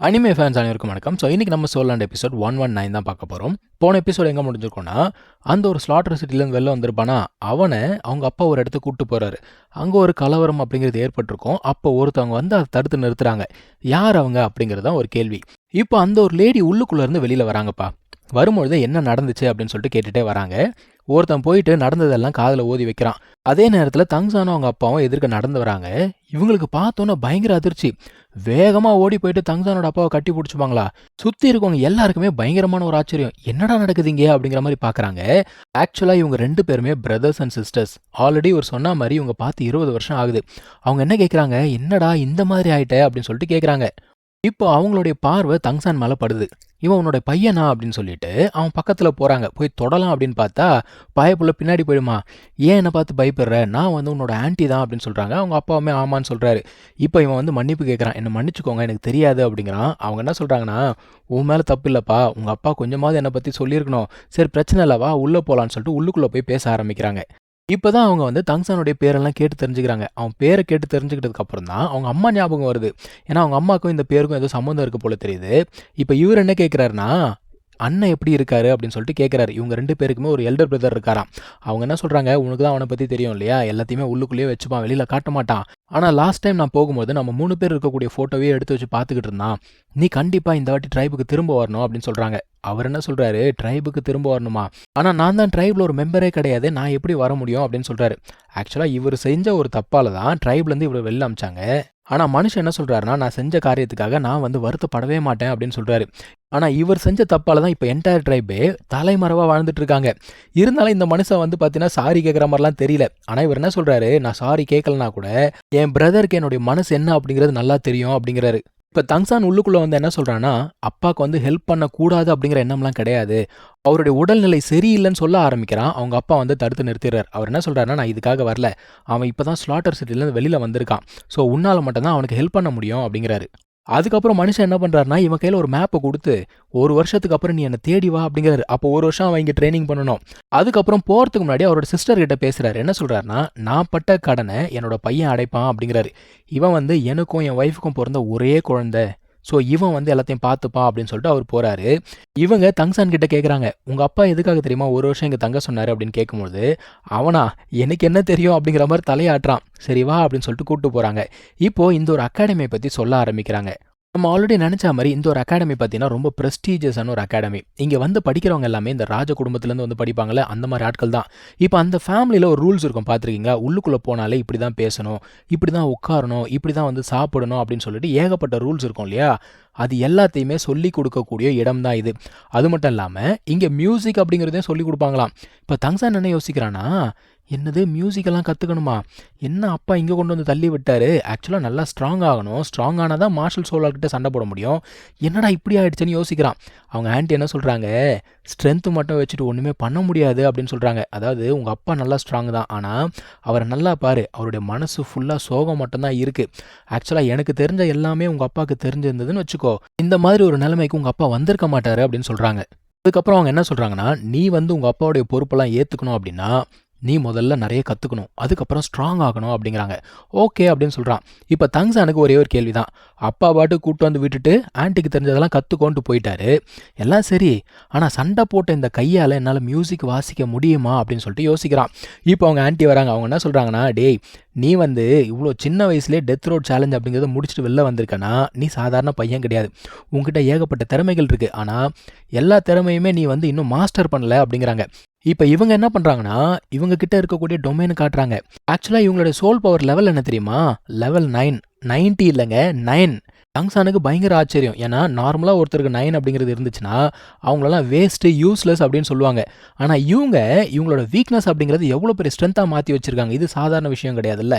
Anime fans அனைவருக்கும் வணக்கம். So இன்னைக்கு நம்ம சோலாண்ட் எபிசோட் 119 தான் பார்க்க போகிறோம். போன எபிசோட் எங்கே முடிஞ்சிருக்கோம்னா, அந்த ஒரு ஸ்லாட்டர் சிட்டிலேருந்து வெளில வந்திருப்பானா, அவனை அவங்க அப்பா ஒரு இடத்துக்கு கூப்பிட்டு போகிறாரு. அங்கே ஒரு கலவரம் அப்படிங்கிறது ஏற்பட்டிருக்கும். அப்போ ஒருத்தவங்க வந்து அதை தடுத்து நிறுத்துறாங்க. யார் அவங்க அப்படிங்கிறது தான் ஒரு கேள்வி. இப்போ அந்த ஒரு லேடி உள்ளுக்குள்ளேருந்து வெளியில் வராங்கப்பா. வரும்பொழுது என்ன நடந்துச்சு அப்படின்னு சொல்லிட்டு கேட்டுகிட்டே வராங்க. ஒருத்தன் போயிட்டு நடந்ததெல்லாம் காதில் ஓதி வைக்கிறான். அதே நேரத்தில் தங்சானும் அவங்க அப்பாவும் எதிர்க்க நடந்து வராங்க. இவங்களுக்கு பார்த்தோன்னே பயங்கர அதிர்ச்சி. வேகமாக ஓடி போயிட்டு தங்சானோட அப்பாவை கட்டி பிடிச்சிப்பாங்களா. சுற்றி இருக்கவங்க எல்லாருக்குமே பயங்கரமான ஒரு ஆச்சரியம். என்னடா நடக்குதுங்க அப்படிங்கிற மாதிரி பார்க்குறாங்க. ஆக்சுவலாக இவங்க 2 பேருமே பிரதர்ஸ் அண்ட் சிஸ்டர்ஸ். ஆல்ரெடி ஒரு சொன்ன மாதிரி இவங்க பார்த்து 20 வருஷம் ஆகுது. அவங்க என்ன கேட்குறாங்க, என்னடா இந்த மாதிரி ஆயிட்ட அப்படின்னு சொல்லிட்டு கேட்குறாங்க. இப்போ அவங்களுடைய பார்வை தங்சான் மேலே படுது. இவன் உன்னோட பையனா அப்படின்னு சொல்லிட்டு அவன் பக்கத்தில் போகிறாங்க. போய் தொடலாம் அப்படின்னு பார்த்தா பயப்புள்ள பின்னாடி போயிடுமா. ஏன் என்னை பார்த்து பயப்படுற, நான் வந்து உன்னோட ஆன்ட்டி தான் அப்படின்னு சொல்கிறாங்க. அவங்க அப்பாவுமே ஆமான்னு சொல்கிறாரு. இப்போ இவன் வந்து மன்னிப்பு கேட்குறான். என்னை மன்னிச்சுக்கோங்க, எனக்கு தெரியாது அப்படிங்கிறான். அவங்க என்ன சொல்கிறாங்கன்னா, உன் மேலே தப்பு இல்லைப்பா, உங்கள் அப்பா கொஞ்சமாவது என்னை பற்றி சொல்லியிருக்கணும். சரி பிரச்சனை இல்லைவா, உள்ளே போகலான்னு சொல்லிட்டு உள்ளுக்குள்ளே போய் பேச ஆரம்பிக்கிறாங்க. இப்போ தான் அவங்க வந்து தங்சானுடைய பேரெல்லாம் கேட்டு தெரிஞ்சுக்கிறாங்க. அவன் பேரை கேட்டு தெரிஞ்சுக்கிட்டதுக்கு அப்புறம் தான் அவங்க அம்மா ஞாபகம் வருது. ஏன்னா அவங்க அம்மாவுக்கும் இந்த பேருக்கும் ஏதோ சம்மந்தம் இருக்கு போல தெரியுது. இப்போ இவர் என்ன கேட்குறாருன்னா, அண்ணன் எப்படி இருக்காரு அப்படின்னு சொல்லிட்டு கேட்குறாரு. இவங்க 2 பேருக்குமே ஒரு எல்டர் பிரதர் இருக்காராம். அவங்க என்ன சொல்கிறாங்க, உனக்கு தான் அவனை பற்றி தெரியும் இல்லையா, எல்லாத்தையுமே உள்ளுக்குள்ளேயே வச்சுப்பான், வெளியில் காட்ட மாட்டான். ஆனால் லாஸ்ட் டைம் நான் போகும்போது நம்ம 3 பேர் இருக்கக்கூடிய ஃபோட்டோவே எடுத்து வச்சு பார்த்துக்கிட்டு இருந்தான். நீ கண்டிப்பாக இந்த வாட்டி ட்ரைபுக்கு திரும்ப வரணும் அப்படின்னு சொல்கிறாங்க. அவர் என்ன சொல்கிறாரு, ட்ரைபுக்கு திரும்ப வரணுமா, ஆனால் நான் தான் ட்ரைபில் ஒரு மெம்பரே கிடையாது, நான் எப்படி வர முடியும் அப்படின்னு சொல்கிறாரு. ஆக்சுவலாக இவர் செஞ்ச ஒரு தப்பால் தான் ட்ரைப்லேருந்து இவர் வெளில அமிச்சாங்க. ஆனால் மனுஷன் என்ன சொல்கிறாருன்னா, நான் செஞ்ச காரியத்துக்காக நான் வந்து வருத்தப்படவே மாட்டேன் அப்படின்னு சொல்கிறாரு. ஆனால் இவர் செஞ்ச தப்பால் தான் இப்போ என்டையர் ட்ரைபே தலைமறைவாக வாழ்ந்துட்டு இருக்காங்க. இருந்தாலும் இந்த மனுஷன் வந்து பார்த்தீங்கன்னா சாரி கேட்குற மாதிரிலாம் தெரியல. ஆனால் இவர் என்ன சொல்கிறாரு, நான் சாரி கேட்கலனா கூட என் பிரதருக்கு என்னுடைய மனசு என்ன அப்படிங்கிறது நல்லா தெரியும் அப்படிங்கிறாரு. இப்போ தங்சான் உள்ளுக்குள்ளே வந்து என்ன சொல்கிறான்னா, அப்பாவுக்கு வந்து ஹெல்ப் பண்ணக்கூடாது அப்படிங்கிற எண்ணம்லாம் கிடையாது, அவருடைய உடல்நிலை சரியில்லைன்னு சொல்ல ஆரம்பிக்கிறான். அவங்க அப்பா வந்து தடுத்து நிறுத்திடுறார். அவர் என்ன சொல்கிறாருன்னா, நான் இதுக்காக வரல, அவன் இப்போ தான் ஸ்லாட்டர் சிட்டிலேருந்து வெளியில் வந்திருக்கான், ஸோ உன்னால் மட்டும்தான் அவனுக்கு ஹெல்ப் பண்ண முடியும் அப்படிங்கிறாரு. அதுக்கப்புறம் மனுஷன் என்ன பண்ணுறாருனா, இவன் கையில் ஒரு மேப்பை கொடுத்து 1 வருஷத்துக்கு அப்புறம் நீ என்னை தேடி வா அப்படிங்கிறாரு. அப்போ 1 வருஷம் அவன் இங்கே ட்ரைனிங் பண்ணணும். அதுக்கப்புறம் போகிறதுக்கு முன்னாடி அவரோட சிஸ்டர் கிட்ட பேசுகிறாரு. என்ன சொல்கிறாருன்னா, நான் பட்ட கடனை என்னோட பையன் அடைப்பான் அப்படிங்கிறாரு. இவன் வந்து எனக்கும் என் ஒய்ஃபுக்கும் பிறந்த ஒரே குழந்தை, ஸோ இவன் வந்து எல்லாத்தையும் பார்த்துப்பான் அப்படின்னு சொல்லிட்டு அவர் போகிறாரு. இவங்க தங்சான் கிட்ட கேட்குறாங்க, உங்கள் அப்பா எதுக்காக தெரியுமா 1 வருஷம் இங்கே தங்க சொன்னார் அப்படின்னு கேட்கும்போது, அவனா எனக்கு என்ன தெரியும் அப்படிங்கிற மாதிரி தலையாட்டுறான். சரி வா அப்படின்னு சொல்லிட்டு கூப்பிட்டு போகிறாங்க. இப்போது இந்த ஒரு அகாடமியை பற்றி சொல்ல ஆரம்பிக்கிறாங்க. நம்ம ஆல்ரெடி நினச்ச மாதிரி இந்த ஒரு அகாடமி பார்த்தீங்கன்னா ரொம்ப ப்ரெஸ்டீஜியஸான ஒரு அகாடமி. இங்கே வந்து படிக்கிறவங்க எல்லாமே இந்த ராஜ குடும்பத்துலேருந்து வந்து படிப்பாங்கள்ல, அந்த மாதிரி ஆட்கள் தான். இப்போ அந்த ஃபேமிலியில் ஒரு ரூல்ஸ் இருக்கும் பார்த்துருக்கீங்க. உள்ளுக்குள்ளே போனாலே இப்படி தான் பேசணும், இப்படி தான் உட்காரணும், இப்படி தான் வந்து சாப்பிடணும் அப்படின்னு சொல்லிட்டு ஏகப்பட்ட ரூல்ஸ் இருக்கும் இல்லையா. அது எல்லாத்தையுமே சொல்லி கொடுக்கக்கூடிய இடம் தான் இது. அது மட்டும் இல்லாமல் இங்கே மியூசிக் அப்படிங்கிறதையும் சொல்லி கொடுப்பாங்களாம். இப்போ தங்சான் என்ன யோசிக்கிறான்னா, என்னது மியூசிக்கெல்லாம் கற்றுக்கணுமா, என்ன அப்பா இங்கே கொண்டு வந்து தள்ளி விட்டார், ஆக்சுவலாக நல்லா ஸ்ட்ராங் ஆகணும், ஸ்ட்ராங் ஆனால் தான் மார்ஷல் சோலார்கிட்ட சண்டை போட முடியும், என்னடா இப்படி ஆகிடுச்சுன்னு யோசிக்கிறான். அவங்க ஆன்ட்டி என்ன சொல்கிறாங்க, ஸ்ட்ரென்த்து மட்டும் வச்சுட்டு ஒன்றுமே பண்ண முடியாது அப்படின்னு சொல்கிறாங்க. அதாவது உங்கள் அப்பா நல்லா ஸ்ட்ராங் தான், ஆனால் அவரை நல்லா பாரு, அவருடைய மனசு ஃபுல்லாக சோகம் மட்டும்தான் இருக்குது. ஆக்சுவலாக எனக்கு தெரிஞ்ச எல்லாமே உங்கள் அப்பாவுக்கு தெரிஞ்சிருந்ததுன்னு வச்சுக்கோ, இந்த மாதிரி ஒரு நிலைமைக்கு உங்கள் அப்பா வந்திருக்க மாட்டார் அப்படின்னு சொல்கிறாங்க. அதுக்கப்புறம் அவங்க என்ன சொல்கிறாங்கன்னா, நீ வந்து உங்கள் அப்பாவுடைய பொறுப்பெல்லாம் ஏற்றுக்கணும் அப்படின்னா நீ முதல்ல நிறைய கற்றுக்கணும், அதுக்கப்புறம் ஸ்ட்ராங் ஆகணும் அப்படிங்கிறாங்க. ஓகே அப்படின்னு சொல்கிறான். இப்போ தங்சானுக்கு ஒரே ஒரு கேள்வி தான். அப்பா பாட்டு கூப்பிட்டு வந்து விட்டுட்டு ஆன்ட்டிக்கு தெரிஞ்சதெல்லாம் கற்றுக்கொண்டு போயிட்டாரு, எல்லாம் சரி, ஆனால் சண்டை போட்ட இந்த கையால் என்னால் மியூசிக் வாசிக்க முடியுமா அப்படின்னு சொல்லிட்டு யோசிக்கிறான். இப்போ அவங்க ஆன்ட்டி வராங்க. அவங்க என்ன சொல்கிறாங்கன்னா, டேய் நீ வந்து இவ்வளோ சின்ன வயசுலேயே டெத் ரோட் சேலஞ்ச் அப்படிங்கிறத முடிச்சுட்டு வெளில வந்திருக்கனா, நீ சாதாரண பையன் கிடையாது, உங்ககிட்ட ஏகப்பட்ட திறமைகள் இருக்குது, ஆனால் எல்லா திறமையுமே நீ வந்து இன்னும் மாஸ்டர் பண்ணல அப்படிங்கிறாங்க. இப்போ இவங்க என்ன பண்ணுறாங்கன்னா, இவங்க கிட்ட இருக்கக்கூடிய டொமைனை காட்டுறாங்க. ஆக்சுவலாக இவங்களுடைய சோல் பவர் லெவல் என்ன தெரியுமா, லெவல் 9, 90 இல்லைங்க 9. தங்சானுக்கு பயங்கர ஆச்சரியம். ஏன்னா நார்மலாக ஒருத்தருக்கு 9 அப்படிங்கிறது இருந்துச்சுன்னா அவங்களெல்லாம் வேஸ்ட்டு, யூஸ்லெஸ் அப்படின்னு சொல்லுவாங்க. ஆனால் இவங்களோட வீக்னஸ் அப்படிங்கிறது எவ்வளோ பெரிய ஸ்ட்ரென்த்தாக மாற்றி வச்சுருக்காங்க. இது சாதாரண விஷயம் கிடையாதுல்ல.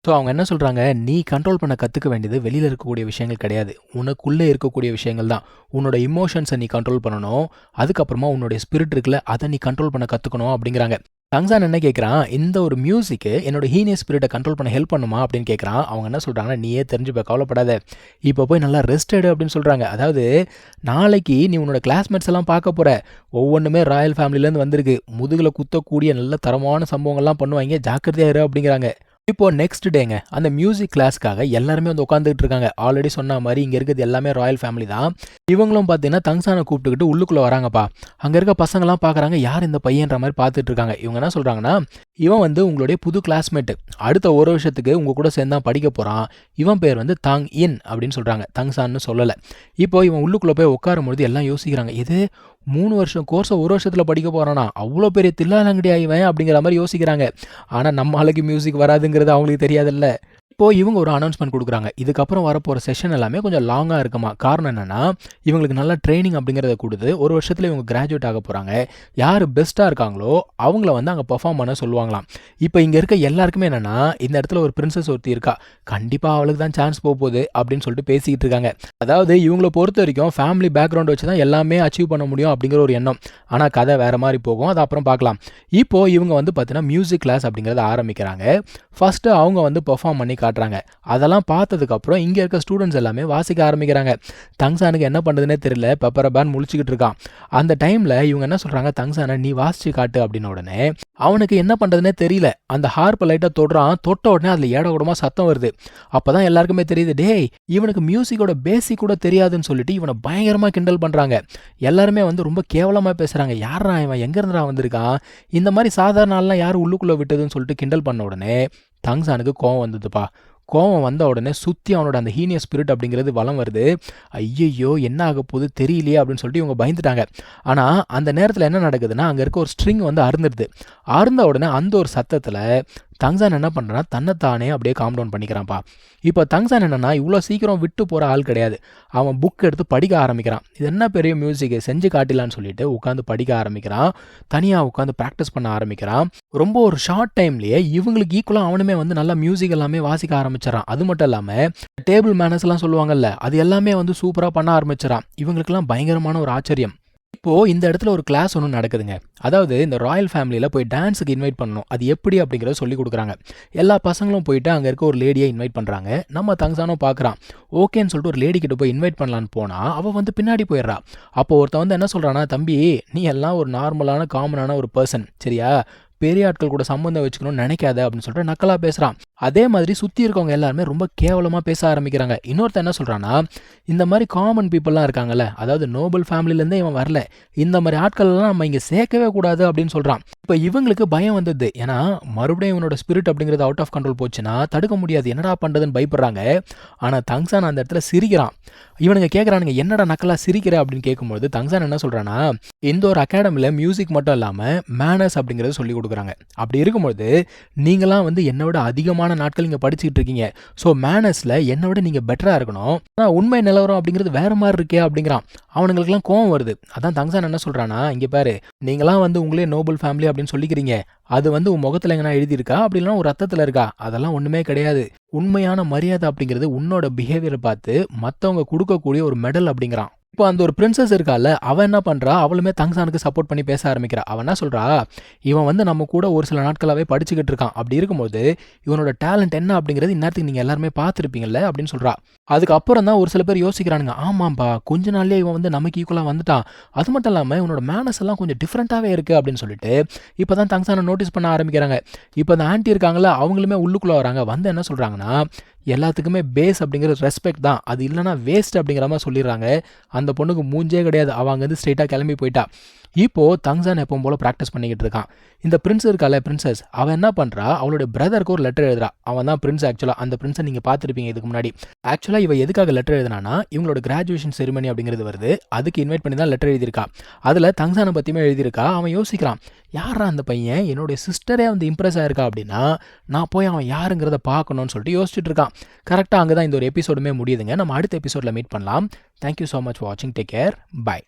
ஸோ அவங்க என்ன சொல்கிறாங்க, நீ கண்ட்ரோல் பண்ண கற்றுக்க வேண்டியது வெளியில் இருக்கக்கூடிய விஷயங்கள் கிடையாது, உனக்குள்ளே இருக்கக்கூடிய விஷயங்கள் தான். உன்னோட இமோஷன்ஸை நீ கண்ட்ரோல் பண்ணணும், அதுக்கப்புறமா உன்னுடைய ஸ்பிரிட் இருக்குல்ல, அதை நீ கண்ட்ரோல் பண்ண கற்றுக்கணும் அப்படிங்கிறாங்க. தங்சான் என்ன கேட்குறான், இந்த ஒரு மியூசிக்கு என்னோட ஹீனியஸ் ஸ்பிரிட்டை கண்ட்ரோல் பண்ண ஹெல்ப் பண்ணுமா அப்படின்னு கேட்குறான். அவங்க என்ன சொல்கிறாங்கன்னா, நீயே தெரிஞ்சுப்ப, கவலைப்படாத, இப்போ போய் நல்லா ரெஸ்ட் எடு அப்படின்னு சொல்கிறாங்க. அதாவது நாளைக்கு நீ உன்னோட கிளாஸ்மேட்ஸ் எல்லாம் பார்க்க போகிற, ஒவ்வொன்றுமே ராயல் ஃபேமிலியிலேருந்து வந்திருக்கு, முதுகில் குத்தக்கூடிய நல்ல தரமான சம்பவங்கள்லாம் பண்ணுவாங்க, ஜாக்கிரதையாக இரு அப்படிங்கிறாங்க. இப்போ நெக்ஸ்ட் டேங்க அந்த மியூசிக் கிளாஸ்க்காக எல்லாருமே வந்து உட்காந்துட்டு இருக்காங்க. ஆல்ரெடி சொன்ன மாதிரி இங்க இருக்கிறது எல்லாமே ராயல் ஃபேமிலி தான். இவங்களும் பார்த்தீங்கன்னா தங்சானை கூப்பிட்டுக்கிட்டு உள்ளுக்குள்ள வராங்கப்பா. அங்க இருக்க பசங்கலாம் பார்க்குறாங்க, யார் இந்த பையன்ற மாதிரி பார்த்துட்டு இருக்காங்க. இவங்க என்ன சொல்றாங்கன்னா, இவன் வந்து உங்களுடைய புது கிளாஸ்மேட். அடுத்த ஒரு வருஷத்துக்கு உங்க கூட சேர்ந்து தான் படிக்க போறான். இவன் பேர் வந்து தாங் இன் அப்படின்னு சொல்றாங்க. தங்சான்னு சொல்லல. இப்போ இவன் உள்ளுக்குள்ள போய் உட்காரும்பொழுது எல்லாம் யோசிக்கிறாங்க. இது 3 வருஷம் கோர்ஸை ஒரு வருஷத்துல படிக்க போறானா? அவ்வளோ பெரிய தில்லாலங்கடியா இவன் அப்படிங்கிற மாதிரி யோசிக்கிறாங்க. ஆனா நம்ம ஆளுக்கு மியூசிக் வராதுங்கிறது அவங்களுக்கு தெரியாதுல்ல. இப்போ இவங்க ஒரு அனௌன்ஸ்மெண்ட் குடுக்குறாங்க. இதுக்கப்புறம் வரப்போற செஷன் எல்லாமே கொஞ்சம் லாங்கா இருக்குமா. காரணம் என்னன்னா, இவங்களுக்கு நல்ல ட்ரெய்னிங் அப்படிங்கிறத குடுத்து, ஒரு வருஷத்துல இவங்க கிராஜுவேட் ஆக போறாங்க. யாரு பெஸ்ட்டா இருக்காங்களோ, அவங்கள வந்து அங்க பெர்ஃபார்ம் பண்ண சொல்லுவாங்களாம். இப்போ இங்க இருக்க எல்லாருக்குமே என்னன்னா, இந்த இடத்துல ஒரு பிரின்சஸ் ஒருத்தி இருக்கா. கண்டிப்பா அவளுக்கு தான் சான்ஸ் போகுது அப்படின்னு சொல்லிட்டு பேசிக்கிட்டு இருக்காங்க. அதாவது இவங்கள பொறுத்த வரைக்கும் ஃபேமிலி பேக்ரவுண்ட் வச்சு தான் எல்லாமே அச்சீவ் பண்ண முடியும் அப்படிங்கிற ஒரு எண்ணம். ஆனா கதை வேற மாதிரி போகும். அது அப்புறம் பார்க்கலாம். இப்போ இவங்க வந்து பார்த்தீங்கன்னா, மியூசிக் கிளாஸ் அப்படிங்கிறத ஆரம்பிக்கிறாங்க. ஃபர்ஸ்ட் அவங்க வந்து பெர்ஃபார்ம் பண்ணி காட்டுறாங்க. அதெல்லாம் பார்த்ததுக்கப்புறம் இங்கே இருக்க ஸ்டூடெண்ட்ஸ் எல்லாமே வாசிக்க ஆரம்பிக்கிறாங்க. தங்சானுக்கு என்ன பண்ணுறதுனே தெரியல. பெப்பரபான் முழிச்சுக்கிட்டு இருக்கான். அந்த டைமில் இவங்க என்ன சொல்கிறாங்க, தங்சானை நீ வாசிச்சு காட்டு அப்படின்ன உடனே அவனுக்கு என்ன பண்ணுறதுனே தெரியல. அந்த ஹார்ப்பை லைட்டாக தொடுறான். தொட்ட உடனே அதில் ஏடகூடமாக சத்தம் வருது. அப்போ தான் எல்லாருக்குமே தெரியுது, டேய் இவனுக்கு மியூசிக்கோட பேசிக் கூட தெரியாதுன்னு சொல்லிட்டு இவனை பயங்கரமாக கிண்டல் பண்ணுறாங்க. எல்லாருமே வந்து ரொம்ப கேவலமாக பேசுகிறாங்க. யாரா இவன், எங்கேருந்துடா வந்திருக்கான், இந்த மாதிரி சாதாரண ஆள்லாம் யார் உள்ளுக்குள்ளே விட்டதுன்னு சொல்லிட்டு கிண்டல் பண்ண உடனே தங்சானுக்கு கோவம் வந்ததுப்பா. கோவம் வந்த உடனே சுற்றி அவனோட அந்த ஹீனியஸ் ஸ்பிரிட் அப்படிங்கிறது வலம் வருது. ஐயையோ என்ன ஆக போகுது தெரியலையே அப்படின்னு சொல்லிட்டு இவங்க பயந்துட்டாங்க. ஆனால் அந்த நேரத்தில் என்ன நடக்குதுன்னா, அங்கே இருக்க ஒரு ஸ்ட்ரிங் வந்து அறுந்துடுது. அறுந்த உடனே அந்த ஒரு சத்தத்தில் தங்சான் என்ன பண்ணுறான்னா, தன்னைத்தானே அப்படியே காம் டவுன் பண்ணிக்கிறான்ப்பா. இப்போ தங்சான் என்னன்னா, இவ்வளோ சீக்கிரம் விட்டு போகிற ஆள் கிடையாது. அவன் புக் எடுத்து படிக்க ஆரம்பிக்கிறான். இது என்ன பெரிய மியூசிக்கு, செஞ்சு காட்டிலான்னு சொல்லிட்டு உட்காந்து படிக்க ஆரம்பிக்கிறான். தனியாக உட்காந்து ப்ராக்டிஸ் பண்ண ஆரம்பிக்கிறான். ரொம்ப ஒரு ஷார்ட் டைம்லேயே இவங்களுக்கு ஈக்குவலாக அவனுமே வந்து நல்லா மியூசிக் எல்லாமே வாசிக்க ஆரம்பிச்சிடறான். அது மட்டும் இல்லாமல் டேபிள் மேனர்ஸ்லாம் சொல்லுவாங்கல்ல, அது எல்லாமே வந்து சூப்பராக பண்ண ஆரம்பிச்சிடறான். இவங்களுக்கெல்லாம் பயங்கரமான ஒரு ஆச்சரியம். இப்போ இந்த இடத்துல ஒரு கிளாஸ் ஒன்று நடக்குதுங்க. அதாவது இந்த ராயல் ஃபேமிலியில் போய் டான்ஸுக்கு இன்வைட் பண்ணணும், அது எப்படி அப்படிங்கிறத சொல்லி கொடுக்குறாங்க. எல்லா பசங்களும் போயிட்டு அங்கே இருக்க ஒரு லேடியை இன்வைட் பண்ணுறாங்க. நம்ம தங்சானும் பார்க்குறான். ஓகேன்னு சொல்லிட்டு ஒரு லேடி கிட்ட போய் இன்வைட் பண்ணலான்னு போனால் அவள் வந்து பின்னாடி போயிடுறா. அப்போ ஒருத்தன் வந்து என்ன சொல்கிறான்னா, தம்பி நீ எல்லாம் ஒரு நார்மலான காமனான ஒரு பர்சன் சரியா, பெரிய ஆட்கள் கூட சம்பந்தம் வச்சுக்கணும்னு நினைக்காத அப்படின்னு சொல்லிட்டு நக்கலாக பேசுகிறான். அதே மாதிரி சுற்றி இருக்கவங்க எல்லாருமே ரொம்ப கேவலமாக பேச ஆரம்பிக்கிறாங்க. இன்னொருத்தர் என்ன சொல்கிறான்னா, இந்த மாதிரி காமன் பீப்புளெலாம் இருக்காங்கல்ல, அதாவது நோபல் ஃபேமிலியிலேருந்தே இவன் வரல, இந்த மாதிரி ஆட்கள்லாம் நம்ம இங்கே சேர்க்கவே கூடாது அப்படின்னு சொல்கிறான். இப்போ இவங்களுக்கு பயம் வந்தது. ஏன்னா மறுபடியும் இவனோட ஸ்பிரிட் அப்படிங்கிறது அவுட் ஆஃப் கண்ட்ரோல் போச்சுன்னா தடுக்க முடியாது, என்னடா பண்ணுறதுன்னு பயப்படுறாங்க. ஆனால் தங்சான் அந்த இடத்துல சிரிக்கிறான். இவனுங்க கேட்குறானுங்க, என்னடா நக்கலாக சிரிக்கிற அப்படின்னு கேட்கும்போது தங்சான் என்ன சொல்கிறான்னா, இந்த ஒரு அகாடமியில் மியூசிக் மட்டும் இல்லாமல் மேனர்ஸ் அப்படிங்கிறது சொல்லி கொடுக்குறாங்க. அப்படி இருக்கும்போது நீங்களாம் வந்து என்னை விட அதிகமான நாட்கள் இங்கே படிச்சுக்கிட்டு இருக்கீங்க. ஸோ மேனர்ஸில் என்னை விட நீங்கள் பெட்டராக இருக்கணும். ஆனால் உண்மை நிலவரம் அப்படிங்கிறது வேறு மாதிரி இருக்கே அப்படிங்கிறான். அவனுங்களுக்குலாம் கோவம் வருது. அதான் தங்சான் என்ன சொல்கிறான்னா, இங்கே பாரு, நீங்களாம் வந்து உங்களே நோபல் ஃபேமிலி அப்படின்னு சொல்லிக்கிறீங்க, அது வந்து உன் முகத்தில் எங்கன்னா எழுதியிருக்கா, அப்படிலாம் ஒரு ரத்தத்தில் இருக்கா, அதெல்லாம் ஒன்றுமே கிடையாது. உண்மையான மரியாதை அப்படிங்கிறது உன்னோட பிஹேவியரை பார்த்து மற்றவங்க கொடுக்கக்கூடிய ஒரு மெடல் அப்படிங்கிறான். இப்போ அந்த ஒரு பிரின்சஸ் இருக்கால, அவன் என்ன பண்ணுறா, அவளுமே தங்சானுக்கு சப்போர்ட் பண்ணி பேச ஆரம்பிக்கிறா. அவன் என்ன சொல்கிறா, இவன் வந்து நம்ம கூட ஒரு சில நாட்களாகவே படிச்சுக்கிட்டு இருக்கான். அப்படி இருக்கும்போது இவனோட டேலண்ட் என்ன அப்படிங்கிறது இந்நேரத்துக்கு நீங்கள் எல்லாருமே பார்த்துருப்பீங்கல்ல அப்படின்னு சொல்கிறா. அதுக்கப்புறம் தான் ஒரு சில பேர் யோசிக்கிறானுங்க, ஆமாம்பா கொஞ்ச நாள்லேயே இவன் வந்து நமக்கு ஈக்குவலாக வந்துட்டான், அது மட்டும் இல்லாமல் இவனோட மேனஸ் எல்லாம் கொஞ்சம் டிஃப்ரெண்ட்டாகவே இருக்குது அப்படின்னு சொல்லிட்டு இப்போ தான் தங்சானை நோட்டீஸ் பண்ண ஆரம்பிக்கிறாங்க. இப்போ அந்த ஆன்ட்டி இருக்காங்களா, அவங்களுமே உள்ளுக்குள்ளே வராங்க. வந்து என்ன சொல்கிறாங்கன்னா, எல்லாத்துக்குமே பேஸ் அப்படிங்கிற ரெஸ்பெக்ட் தான், அது இல்லைனா வேஸ்ட் அப்படிங்கிற மாதிரி சொல்லிடுறாங்க. அந்த பொண்ணுக்கு மூஞ்சே கிடையாது. அவள் அங்கேருந்து ஸ்ட்ரெயிட்டாக கிளம்பி போயிட்டா. இப்போது தங்சான் எப்பவும் போல் ப்ராக்டிஸ் பண்ணிக்கிட்டு இருக்கான். இந்த பிரின்ஸ் இருக்கால, பிரின்சஸ், அவன் என்ன பண்ணுறா, அவளுடைய பிரதருக்கு ஒரு லெட்டர் எழுதுறா. அவன் தான் பிரின்ஸ் ஆக்சுவலாக. அந்த பிரின்ஸை நீங்கள் பார்த்துருப்பீங்க இதுக்கு முன்னாடி. ஆக்சுவலாக இவ எதுக்காக லெட்டர் எழுதினானா, இவங்களோட கிராஜுவேஷன் செரிமனி அப்படிங்கிறது வருது, அதுக்கு இன்வைட் பண்ணி தான் லெட்டர் எழுதியிருக்கா. அதில் தங்சானை பற்றியுமே எழுதியிருக்கா. அவன் யோசிக்கிறான், யாரா அந்த பையன், என்னுடைய சிஸ்டரே வந்து இம்ப்ரெஸ் ஆயிருக்கா அப்படின்னா நான் போய் அவன் யாருங்கிறத பார்க்கணும்னு சொல்லிட்டு யோசிச்சுட்டு இருக்கான். கரெக்டாக அங்கே தான் இந்த ஒரு எபிசோடுமே முடியுதுங்க. நம்ம அடுத்த எபிசோடில் மீட் பண்ணலாம். தேங்க்யூ ஸோ மச் ஃபார் வாட்சிங். Take care. பை.